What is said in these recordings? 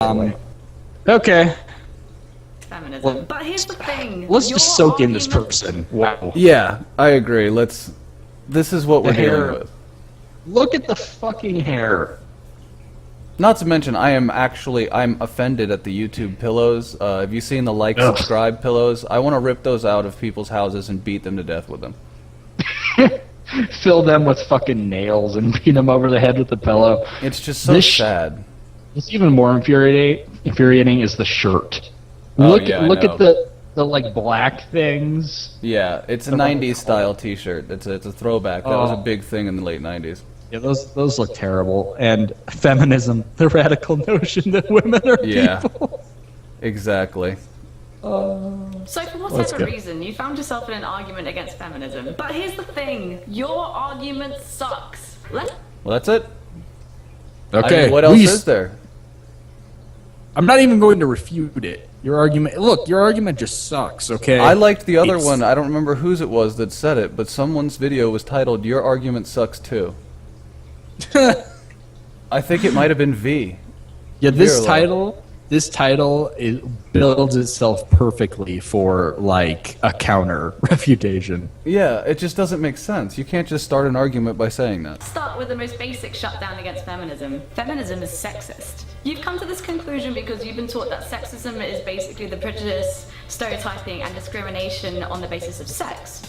Okay. Feminism. Well, but here's the thing. Let's just soak in this person. Wow. Yeah, I agree. This is what we're dealing with. Look at the fucking hair. Not to mention, I'm offended at the YouTube pillows. Have you seen the subscribe pillows? I want to rip those out of people's houses and beat them to death with them. Fill them with fucking nails and beat them over the head with the pillow. It's just so sad. What's even more infuriating is the shirt. Look at the like black things. Yeah, it's a 90s style t-shirt. It's a throwback. That was a big thing in the late 90s. Yeah, those look terrible. And feminism, the radical notion that women are people. Exactly. So for whatever reason, you found yourself in an argument against feminism. But here's the thing, your argument sucks. Well, that's it. Okay. I mean, what else is there? I'm not even going to refute it. Your argument just sucks, okay? I liked the other one. I don't remember whose it was that said it, but someone's video was titled, "Your Argument Sucks Too." I think it might have been V. Yeah, this title builds itself perfectly for, like, a counter refutation. Yeah, it just doesn't make sense. You can't just start an argument by saying that. Start with the most basic shutdown against feminism. Feminism is sexist. You've come to this conclusion because you've been taught that sexism is basically the prejudice, stereotyping, and discrimination on the basis of sex.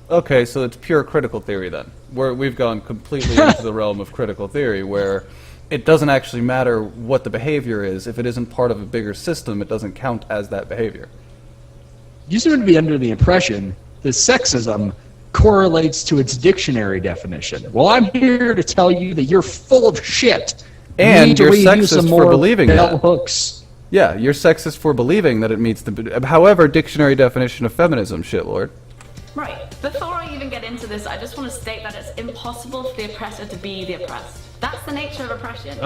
Okay, so it's pure critical theory then. We've gone completely into the realm of critical theory where it doesn't actually matter what the behavior is. If it isn't part of a bigger system, it doesn't count as that behavior. You seem to be under the impression that sexism correlates to its dictionary definition. Well, I'm here to tell you that you're full of shit. And you're sexist for believing that. Hooks. Yeah, you're sexist for believing that it meets the... However, dictionary definition of feminism, shitlord. Right. Before I even get into this, I just want to state that it's impossible for the oppressor to be the oppressed. That's the nature of oppression.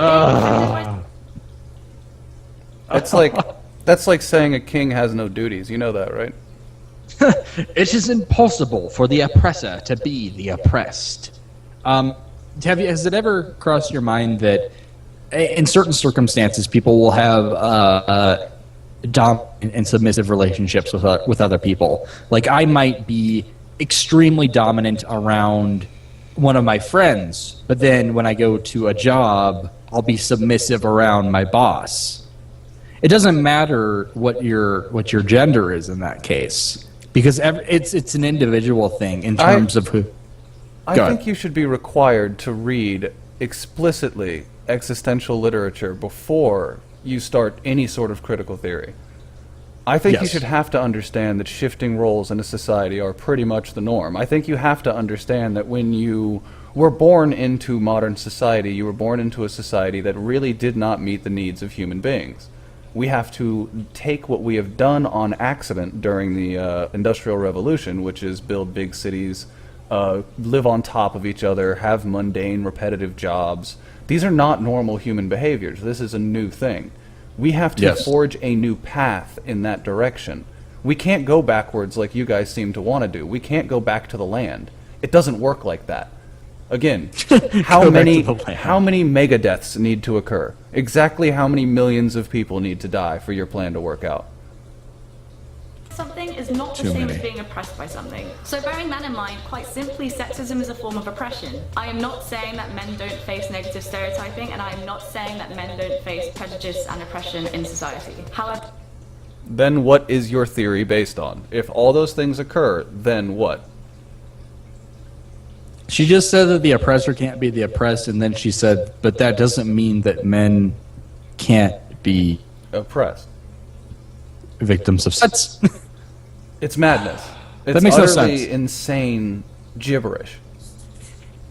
That's like saying a king has no duties. You know that, right? It is impossible for the oppressor to be the oppressed. Has it ever crossed your mind that in certain circumstances people will have dominant and submissive relationships with other people? Like, I might be extremely dominant around one of my friends, but then when I go to a job, I'll be submissive around my boss. It doesn't matter what your gender is in that case, because it's an individual thing in terms of who. I think you should be required to read explicitly existential literature before you start any sort of critical theory. I think you should have to understand that shifting roles in a society are pretty much the norm. I think you have to understand that when you were born into modern society, you were born into a society that really did not meet the needs of human beings. We have to take what we have done on accident during the Industrial Revolution, which is build big cities, live on top of each other, have mundane, repetitive jobs. These are not normal human behaviors. This is a new thing. We have to forge a new path in that direction. We can't go backwards like you guys seem to want to do. We can't go back to the land. It doesn't work like that. Again, how many mega deaths need to occur? Exactly how many millions of people need to die for your plan to work out? Something is not the same as being oppressed by something. So bearing that in mind, quite simply, sexism is a form of oppression. I am not saying that men don't face negative stereotyping, and I am not saying that men don't face prejudice and oppression in society. However... Then what is your theory based on? If all those things occur, then what? She just said that the oppressor can't be the oppressed, and then she said, but that doesn't mean that men can't be... oppressed. Victims of sex. It's madness. It's that makes utterly no sense. Insane gibberish.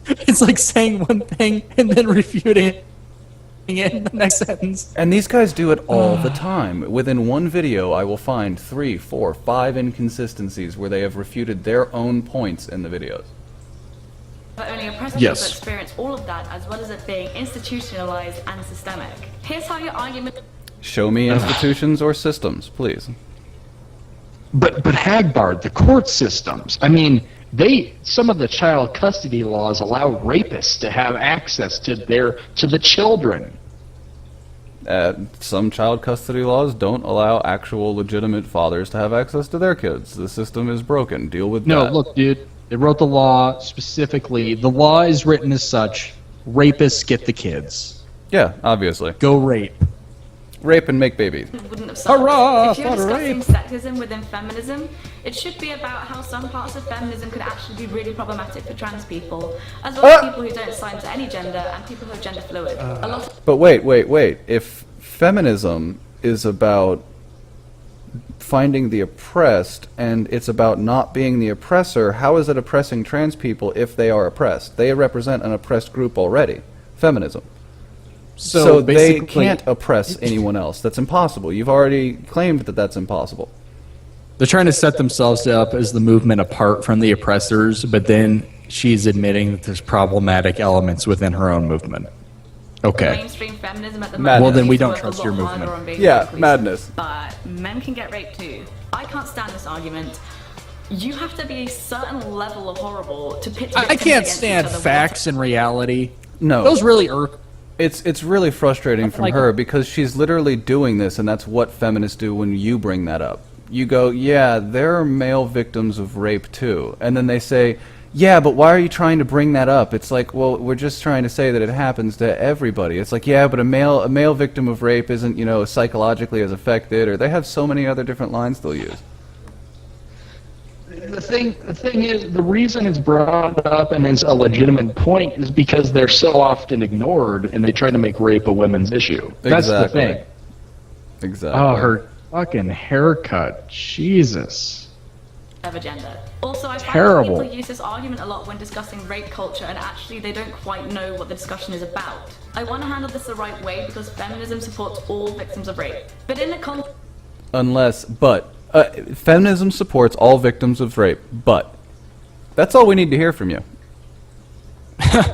It's like saying one thing and then refuting it in the next sentence. And these guys do it all the time. Within one video, I will find 3, 4, 5 inconsistencies where they have refuted their own points in the videos. But only oppressed people experience all of that, as well as it being institutionalized and systemic. Here's how your argument... Show me institutions or systems, please. But Hagbard, the court systems, I mean, some of the child custody laws allow rapists to have access to the children. some child custody laws don't allow actual legitimate fathers to have access to their kids. The system is broken. Deal with that. No, look, dude. They wrote the law specifically. The law is written as such. Rapists get the kids. Yeah, obviously. Go rape. Rape and make babies. Wouldn't have solved. Hurrah If you're for discussing rape. sexism within feminism, it should be about how some parts of feminism could actually be really problematic for trans people, as well as people who don't assign to any gender and people who are gender fluid. A lot of But wait. If feminism is about finding the oppressed and it's about not being the oppressor, how is it oppressing trans people if they are oppressed? They represent an oppressed group already. Feminism. So they can't oppress anyone else. That's impossible. You've already claimed that that's impossible. They're trying to set themselves up as the movement apart from the oppressors, but then she's admitting that there's problematic elements within her own movement. Okay. mainstream feminism at the Madness. moment. Well, then we needs to don't work a trust lot your harder movement. on being Yeah, inclusive. madness. But men can get raped too. I can't stand this argument. You have to be a certain level of horrible to pit I victims can't against stand each other. facts and reality. No. Those really irk. It's really frustrating from like- her because she's literally doing this, and that's what feminists do when you bring that up. You go, yeah, there are male victims of rape too. And then they say, yeah, but why are you trying to bring that up? It's like, well, we're just trying to say that it happens to everybody. It's like, yeah, but a male victim of rape isn't, psychologically as affected, or they have so many other different lines they'll use. The thing is, the reason it's brought up and it's a legitimate point is because they're so often ignored, and they try to make rape a women's issue. That's the Exactly. thing. Exactly. Oh, her fucking haircut. Jesus. of a gender. Also, I find Terrible. that people use this argument a lot when discussing rape culture, and actually they don't quite know what the discussion is about. I want to handle this the right way because feminism supports all victims of rape. But in the context Feminism supports all victims of rape, but that's all we need to hear from you.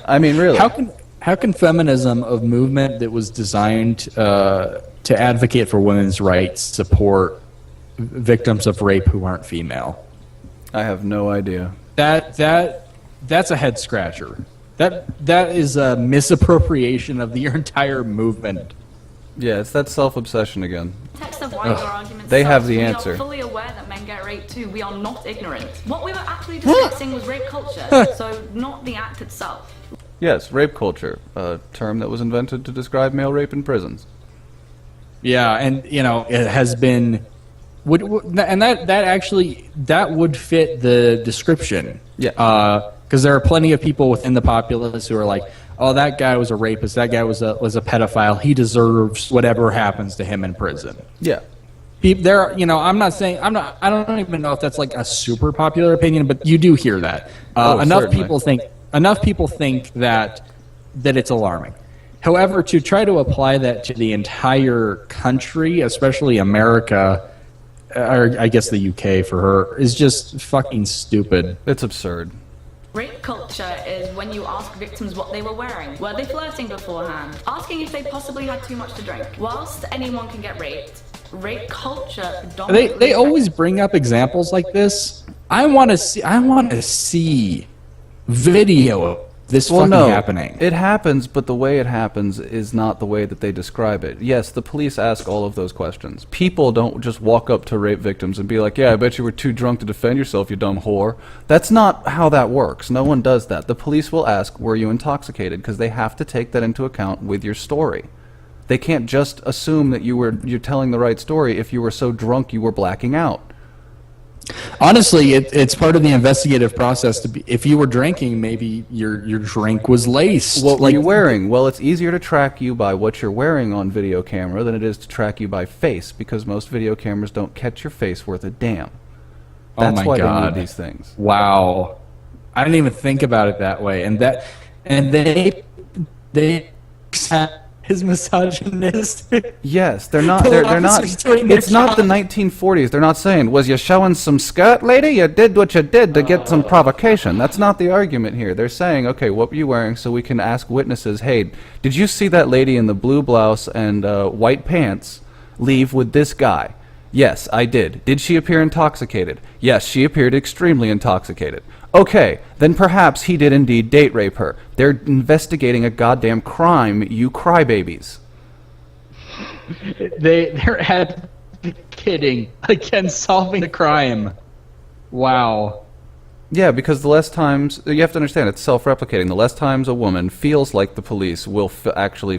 I mean, really. How can feminism, a movement that was designed to advocate for women's rights, support victims of rape who aren't female? I have no idea. That's a head scratcher. That is a misappropriation of your entire movement. Yeah, it's that self-obsession again. of why your argument They sucks, have the we answer. are fully aware that men get raped too. We are not ignorant. What we were actually discussing was rape culture, so not the act itself. Yes, rape culture, a term that was invented to describe male rape in prisons. Yeah, and it has been, and that would fit the description. Yeah. Because there are plenty of people within the populace who are like, oh, that guy was a rapist, that guy was a pedophile, he deserves whatever happens to him in prison. Yeah. There, I'm not saying I don't even know if that's like a super popular opinion, but you do hear that. Enough Certainly. people think that it's alarming. However, to try to apply that to the entire country, especially America, or I guess the UK for her, is just fucking stupid. It's absurd. Rape culture is when you ask victims what they were wearing. Were they flirting beforehand? Asking if they possibly had too much to drink. Whilst anyone can get raped, rape culture predominantly... They always bring up examples like this. I want to see video of this happening. It happens, but the way it happens is not the way that they describe it. Yes, the police ask all of those questions. People don't just walk up to rape victims and be like, yeah, I bet you were too drunk to defend yourself, you dumb whore. That's not how that works. No one does that. The police will ask, were you intoxicated? Because they have to take that into account with your story. They can't just assume that you're telling the right story if you were so drunk you were blacking out. Honestly, it's part of the investigative process to be. If you were drinking, maybe your drink was laced. What were you wearing? Well, it's easier to track you by what you're wearing on video camera than it is to track you by face, because most video cameras don't catch your face worth a damn. That's why they need these things. Wow, I didn't even think about it that way. And they is misogynistic. Yes, they're not. They're not. It's not the 1940s. They're not saying, "Was you showing some skirt, lady? You did what you did to get some provocation." That's not the argument here. They're saying, "Okay, what were you wearing?" So we can ask witnesses, "Hey, did you see that lady in the blue blouse and white pants leave with this guy?" Yes, I did. Did she appear intoxicated? Yes, she appeared extremely intoxicated. Okay, then perhaps he did indeed date rape her. They're investigating a goddamn crime, you crybabies. They're advocating against solving the crime. Wow. Yeah, because the less times, you have to understand, it's self-replicating. The less times a woman feels like the police will actually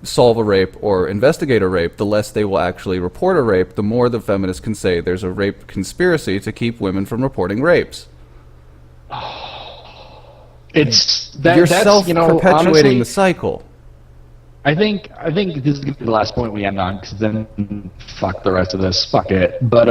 solve a rape or investigate a rape, the less they will actually report a rape, the more the feminists can say there's a rape conspiracy to keep women from reporting rapes. You're self-perpetuating the cycle. I think this is going to be the last point we end on, because then fuck the rest of this. Fuck it. But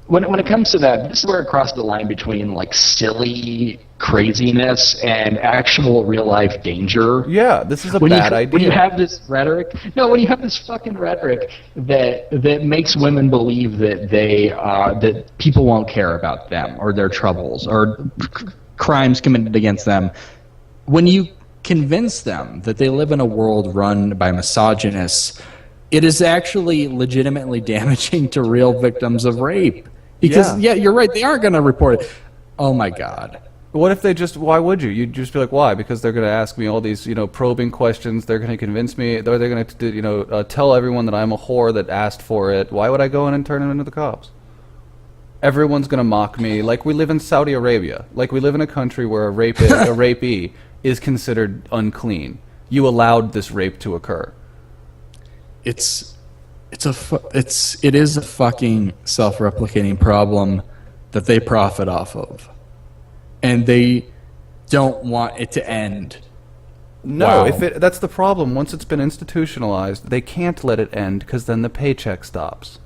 when it comes to that, this is where it crosses the line between like silly craziness and actual real life danger. Yeah, this is a bad idea. When you have this rhetoric, when you have this fucking rhetoric that makes women believe that that people won't care about them or their troubles or crimes committed against them, when you convince them that they live in a world run by misogynists, it is actually legitimately damaging to real victims of rape. Because, yeah you're right, they aren't going to report it. Oh my God. What if they why would you? You'd just be like, why? Because they're going to ask me all these, probing questions. They're going to convince me, or they're going to, tell everyone that I'm a whore that asked for it. Why would I go in and turn them into the cops? Everyone's going to mock me. Like we live in Saudi Arabia. Like we live in a country where a rapee is considered unclean. You allowed this rape to occur. It is a fucking self-replicating problem that they profit off of, and they don't want it to end. No, Wow. that's the problem. Once it's been institutionalized, they can't let it end because then the paycheck stops.